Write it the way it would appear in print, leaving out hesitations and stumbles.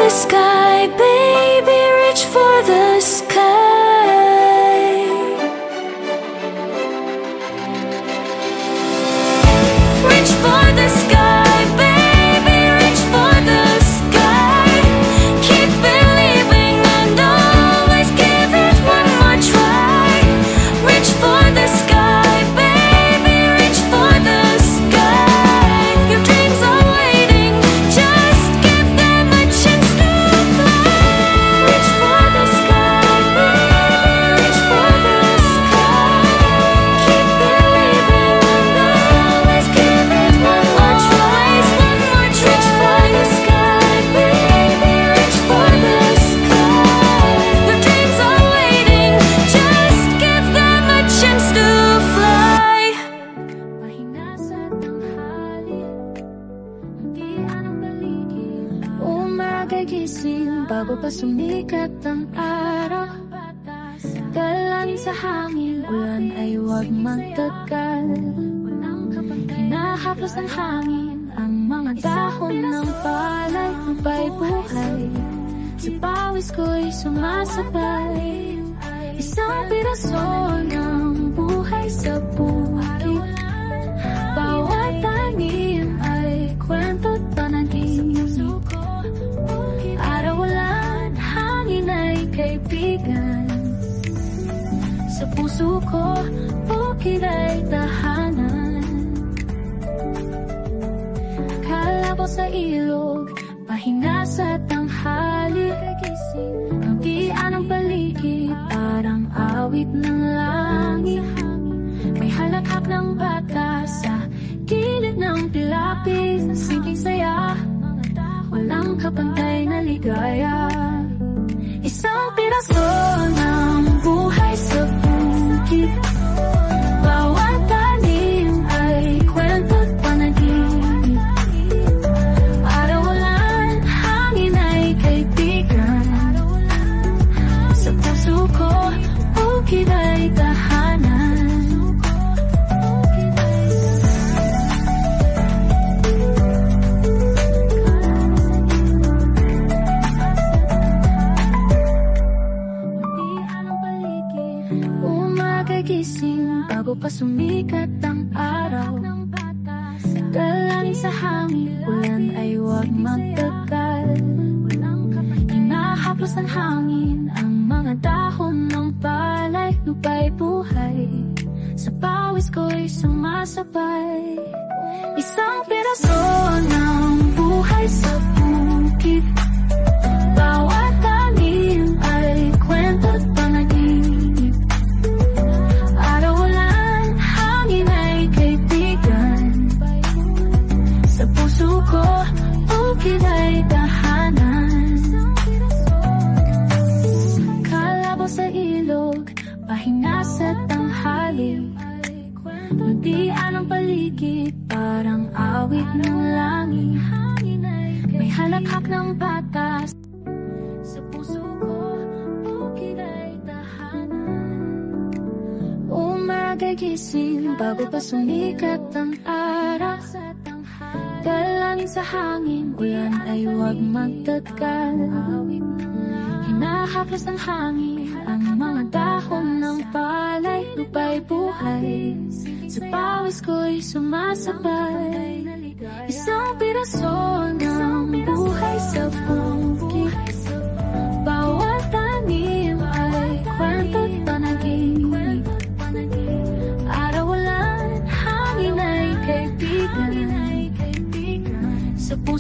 the sky, baby, reach for the sky. Reach for the sky, baby, reach for the sky. Keep believing and always give it one more try. Reach for the sky, baby, reach for the sky. Your dreams are waiting, just give them a chance to fly. Reach for the sky, baby, reach for the sky. Keep believing and always give it one more try. One more try. Reach for the sky, baby, reach for the sky. Your dreams are waiting, just give them a chance to fly. Pahinga sa tanghali, muntian ang paligid. Umaga gising bago pa sumikat ang araw. Dalangin sa hangin, ulan ay huwag magtagal. Hinahaplos ng hangin ang mga dahon ng palay. Lupa'y buhay, sa pawis ko'y sumasabay. Isang piraso ng buhay sa bukid. Bawat tanim ay kwento't panaginip. Araw-ulan, hangin ay kaibigan. Sa puso ko, bukid ay tahanan. Kalabaw sa ilog, pahinga sa tanghali. Muntian ang paligid, parang awit ng langit. May halakhak ng bata sa gilid ng pilapit. Simpleng saya, walang kapantay na ligaya. Isang piraso ng buhay sa bukid. Bawat tanim ay kwento't panaginip. Araw-ulan, hangin ay kaibigan. Sa puso ko, bukid ay tahanan. Umaga gising bago pa sumikat ang araw. Dalangin sa hangin, ulan ay huwag magtagal. Hinahaplos ng hangin ang mga dahon ng palay. Lupa'y buhay, sa pawis ko'y sumasabay. Isang piraso ng buhay sa bukid. Bawat tanim ay kwento't panaginip. Araw-ulan, hangin ay kaibigan. Sa puso ko, bukid ay tahanan. Kalabaw sa ilog, pahinga sa tanghali. Muntian ang paligid, parang awit ng langit. May halakhak ng batas. Sa puso ko, bukid ay tahanan. Umaga gising bago pa sumikat ang araw. Dalangin sa hangin, ulan ay huwag magtagal. Hinahaplos ng hangin ang mga dahon ng palay. Lupa'y buhay, sa pawis ko'y sumasabay. Isang piraso ng buhay sa bukid. Bawat tanim ay kwento't panaginip. Araw-ulan, hangin ay kaibigan. Sa puso